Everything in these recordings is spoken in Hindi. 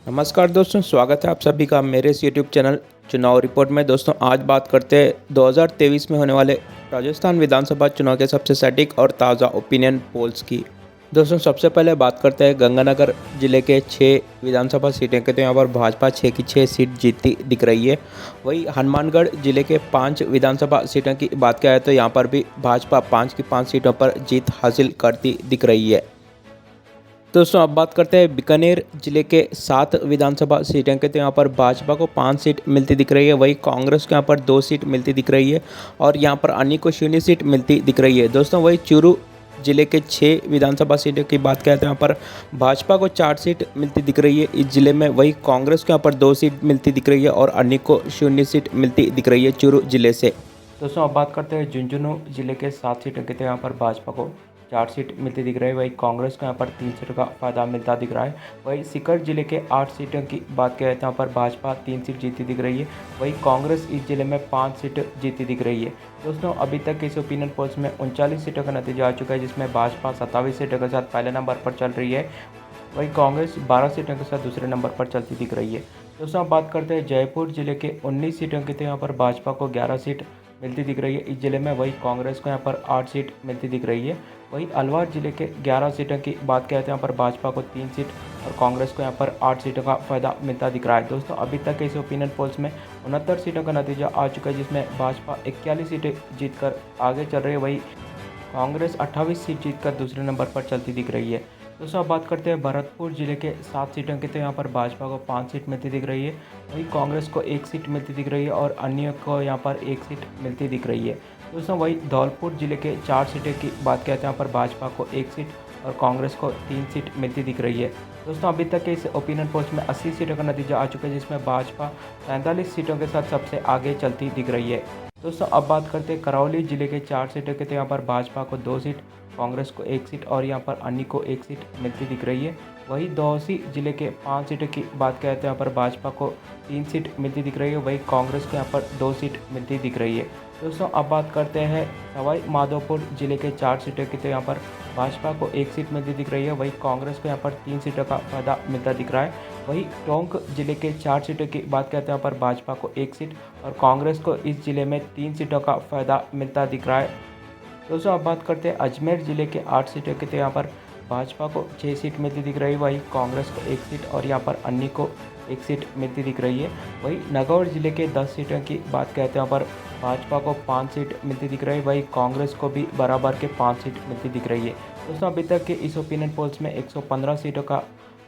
नमस्कार दोस्तों, स्वागत है आप सभी का मेरे इस यूट्यूब चैनल चुनाव रिपोर्ट में। दोस्तों आज बात करते हैं 2023 में होने वाले राजस्थान विधानसभा चुनाव के सबसे सटीक और ताज़ा ओपिनियन पोल्स की। दोस्तों सबसे पहले बात करते हैं गंगानगर जिले के 6 विधानसभा सीटें के। तो यहाँ पर भाजपा 6 की 6 सीट जीतती दिख रही है। वहीं हनुमानगढ़ जिले के 5 विधानसभा सीटों की बात किया जाए तो यहाँ पर भी भाजपा 5 की 5 सीटों पर जीत हासिल करती दिख रही है। दोस्तों अब बात करते हैं बीकानेर जिले के 7 विधानसभा सीटें के। तो यहाँ पर भाजपा को 5 सीट मिलती दिख रही है, वहीं कांग्रेस को यहाँ पर 2 सीट मिलती दिख रही है और यहाँ पर अन्य को 0 सीट मिलती दिख रही है। दोस्तों वहीं चूरू जिले के 6 विधानसभा सीटों की बात करें तो यहाँ पर भाजपा को 4 सीट मिलती दिख रही है इस जिले में, वहीं कांग्रेस को यहाँ पर 2 सीट मिलती दिख रही है और अन्य को 0 सीट मिलती दिख रही है चूरू जिले से। दोस्तों अब बात करते हैं झुंझुनू जिले के 7 सीटों की। तो यहाँ पर भाजपा को 4 सीट मिलती दिख रही है, वहीं कांग्रेस को यहाँ पर 3 सीटों का फायदा मिलता दिख रहा है। वहीं सीकर जिले के 8 सीटों की बात करें तो यहाँ पर भाजपा 3 सीट जीती दिख रही है, वहीं कांग्रेस इस जिले में 5 सीट जीती दिख रही है। दोस्तों अभी तक इस ओपिनियन पोल्स में 39 सीटों का नतीजा आ चुका है, जिसमें भाजपा 27 सीटों के साथ पहले नंबर पर चल रही है, वहीं कांग्रेस 12 सीटों के साथ दूसरे नंबर पर चलती दिख रही है। दोस्तों अब बात करते हैं जयपुर जिले के 19 सीटों की। तो यहाँ पर भाजपा को 11 सीट मिलती दिख रही है इस जिले में, वहीं कांग्रेस को यहाँ पर 8 सीट मिलती दिख रही है। वहीं अलवार जिले के 11 सीटों की बात करें तो यहाँ पर भाजपा को 3 सीट और कांग्रेस को यहाँ पर 8 सीटों का फायदा मिलता दिख रहा है। दोस्तों अभी तक इस ओपिनियन पोल्स में 69 सीटों का नतीजा आ चुका है, जिसमें भाजपा 41 सीटें जीतकर आगे चल रही है, वहीं कांग्रेस 28 सीट जीतकर दूसरे नंबर पर चलती दिख रही है। दोस्तों अब बात करते हैं भरतपुर जिले के 7 सीटों की। तो यहाँ पर भाजपा को 5 सीट मिलती दिख रही है, वहीं कांग्रेस को 1 सीट मिलती दिख रही है और अन्य को यहाँ पर 1 सीट मिलती दिख रही है। दोस्तों वहीं धौलपुर जिले के 4 सीटों की बात करें तो यहाँ पर भाजपा को 1 सीट और कांग्रेस को 3 सीट मिलती दिख रही है। दोस्तों अभी तक के इस ओपिनियन पोस्ट में 80 सीटों का नतीजा आ चुका है, जिसमें भाजपा 43 सीटों के साथ सबसे आगे चलती दिख रही है। दोस्तों अब बात करते हैं करौली जिले के 4 सीटों के। तो यहाँ पर भाजपा को 2 सीट, कांग्रेस को 1 सीट और यहाँ पर अन्य को 1 सीट मिलती दिख रही है। वहीं दौसी जिले के 5 सीटों की बात करें तो यहाँ पर भाजपा को 3 सीट मिलती दिख रही है, वहीं कांग्रेस को यहाँ पर 2 सीट मिलती दिख रही है। दोस्तों अब बात करते हैं सवाई माधोपुर जिले के 4 सीटों की। तो यहाँ पर भाजपा को 1 सीट मिलती दिख रही है, वहीं कांग्रेस को यहाँ पर 3 सीटों का फायदा मिलता दिख रहा है। वहीं टोंक जिले के 4 सीटों की बात करते हैं यहाँ पर भाजपा को 1 सीट और कांग्रेस को इस जिले में 3 सीटों का फायदा मिलता दिख रहा है। दोस्तों अब बात करते हैं अजमेर जिले के 8 सीटों की। तो यहाँ पर भाजपा को 6 सीट मिलती दिख रही है, वहीं कांग्रेस को 1 सीट और यहाँ पर अन्य को 1 सीट मिलती दिख रही है। वहीं नागौर जिले के 10 सीटों की बात कहते हैं यहाँ पर भाजपा को 5 सीट मिलती दिख रही है, वहीं कांग्रेस को भी बराबर के 5 सीट मिलती दिख रही है। दोस्तों अभी तक के इस ओपिनियन पोल्स में 115 सीटों का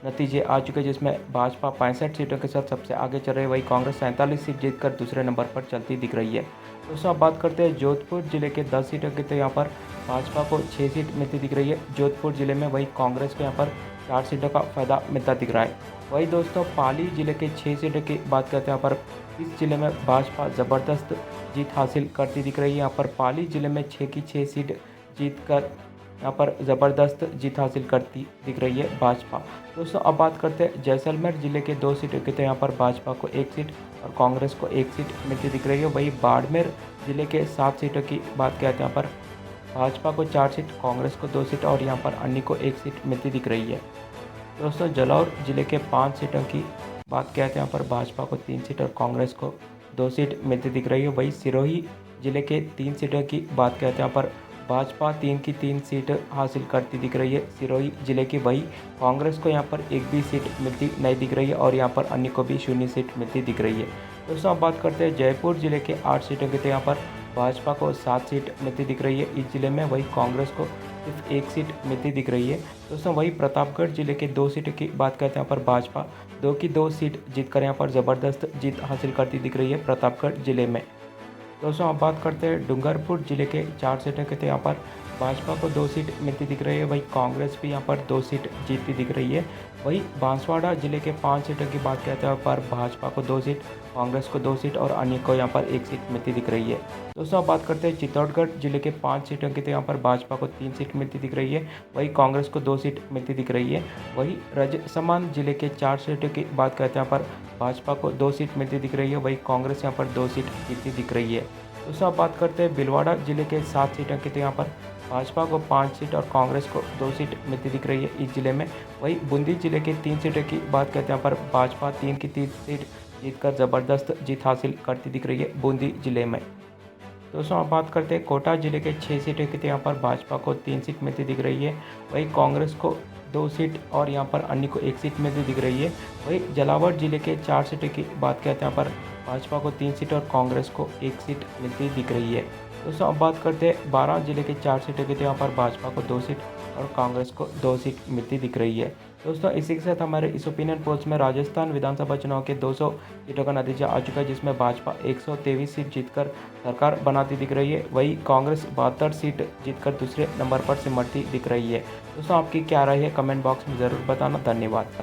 नतीजे आ चुके हैं, जिसमें भाजपा 65 सीटों के साथ सबसे आगे चल रही है, वहीं कांग्रेस 47 सीट जीतकर दूसरे नंबर पर चलती दिख रही है। दोस्तों अब बात करते हैं जोधपुर जिले के 10 सीटों की। तो यहाँ पर भाजपा को 6 सीट मिलती दिख रही है जोधपुर जिले में, वहीं कांग्रेस को यहाँ पर 4 सीटों का फायदा मिलता दिख रहा है। वहीं दोस्तों पाली जिले के 6 सीटों की बात करते हैं, यहाँ पर इस जिले में भाजपा ज़बरदस्त जीत हासिल करती दिख रही है। यहाँ पर पाली जिले में 6 की 6 सीट जीतकर यहाँ पर ज़बरदस्त जीत हासिल करती दिख रही है भाजपा। दोस्तों अब बात करते हैं जैसलमेर जिले के 2 सीटों की। तो यहाँ पर भाजपा को 1 सीट और कांग्रेस को 1 सीट मिलती दिख रही है। वहीं बाड़मेर जिले के 7 सीटों की बात किया तो यहाँ पर भाजपा को 4 सीट, कांग्रेस को 2 सीट और यहाँ पर अन्य को 1 सीट मिलती दिख रही है। दोस्तों जालौर जिले के 5 सीटों की बात किया तो यहाँ पर भाजपा को 3 सीट और कांग्रेस को 2 सीट मिलती दिख रही है। वहीं सिरोही जिले के 3 सीटों की बात किया तो यहाँ पर भाजपा 3 की 3 सीट हासिल करती दिख रही है सिरोही जिले की, वही कांग्रेस को यहाँ पर एक भी सीट मिलती नहीं दिख रही है और यहाँ पर अन्य को भी 0 सीट मिलती दिख रही है। दोस्तों अब बात करते हैं जयपुर जिले के 8 सीटों की। तो यहाँ पर भाजपा को 7 सीट मिलती दिख रही है इस जिले में, वही कांग्रेस को सिर्फ 1 सीट मिलती दिख रही है। दोस्तों वही प्रतापगढ़ जिले के 2 सीटों की बात करते हैं, यहाँ पर भाजपा 2 की 2 सीट जीतकर यहाँ पर ज़बरदस्त जीत हासिल करती दिख रही है प्रतापगढ़ जिले में। दोस्तों अब बात करते हैं डूंगरपुर जिले के 4 सीटों के। तो यहाँ पर भाजपा को 2 सीट मिलती दिख रही है, वहीं कांग्रेस भी यहाँ पर 2 सीट जीतती दिख रही है। वहीं बांसवाड़ा जिले के 5 सीटों की बात करते हैं, पर भाजपा को 2 सीट, कांग्रेस को 2 सीट और अन्य को यहाँ पर 1 सीट मिलती दिख रही है। दोस्तों अब बात करते हैं चित्तौड़गढ़ जिले के 5 सीटों की। तो यहाँ पर भाजपा को 3 सीट मिलती दिख रही है, वहीं कांग्रेस को 2 सीट मिलती दिख रही है। वहीं राजसमंद जिले के 4 सीटों की बात करते हैं, यहाँ पर भाजपा को 2 सीट मिलती दिख रही है, वहीं कांग्रेस यहाँ पर 2 सीट जीतती दिख रही है। दोस्तों अब बात करते हैं भीलवाड़ा जिले के 7 सीटों की। तो यहाँ पर भाजपा को 5 सीट और कांग्रेस को 2 सीट मिलती दिख रही है इस जिले में। वहीं बूंदी जिले के 3 सीटों की बात करते हैं, यहाँ पर भाजपा 3 की 3 सीट जीतकर ज़बरदस्त जीत हासिल करती दिख रही है बूंदी जिले में। दोस्तों अब बात करते हैं कोटा जिले के 6 सीटें की, तो यहाँ पर भाजपा को 3 सीट मिलती दिख रही है। वहीं कांग्रेस को 2 सीट और यहाँ पर अन्य को 1 सीट मिलती दिख रही है। वहीं झालावाड़ जिले के 4 सीटों की बात करते हैं, यहाँ पर भाजपा को 3 सीट और कांग्रेस को 1 सीट मिलती दिख रही है। दोस्तों अब बात करते हैं 12 जिले के 4 सीटों की, तो यहाँ पर भाजपा को 2 सीट और कांग्रेस को 2 सीट मिलती दिख रही है। दोस्तों इसी के साथ हमारे इस ओपिनियन पोल्स में राजस्थान विधानसभा चुनाव के 200 सीटों का नतीजा आ चुका है, जिसमें भाजपा 123 सीट जीतकर सरकार बनाती दिख रही है। वहीं कांग्रेस 72 सीट जीतकर दूसरे नंबर पर सिमटती दिख रही है। दोस्तों आपकी क्या राय है, कमेंट बॉक्स में ज़रूर बताना। धन्यवाद।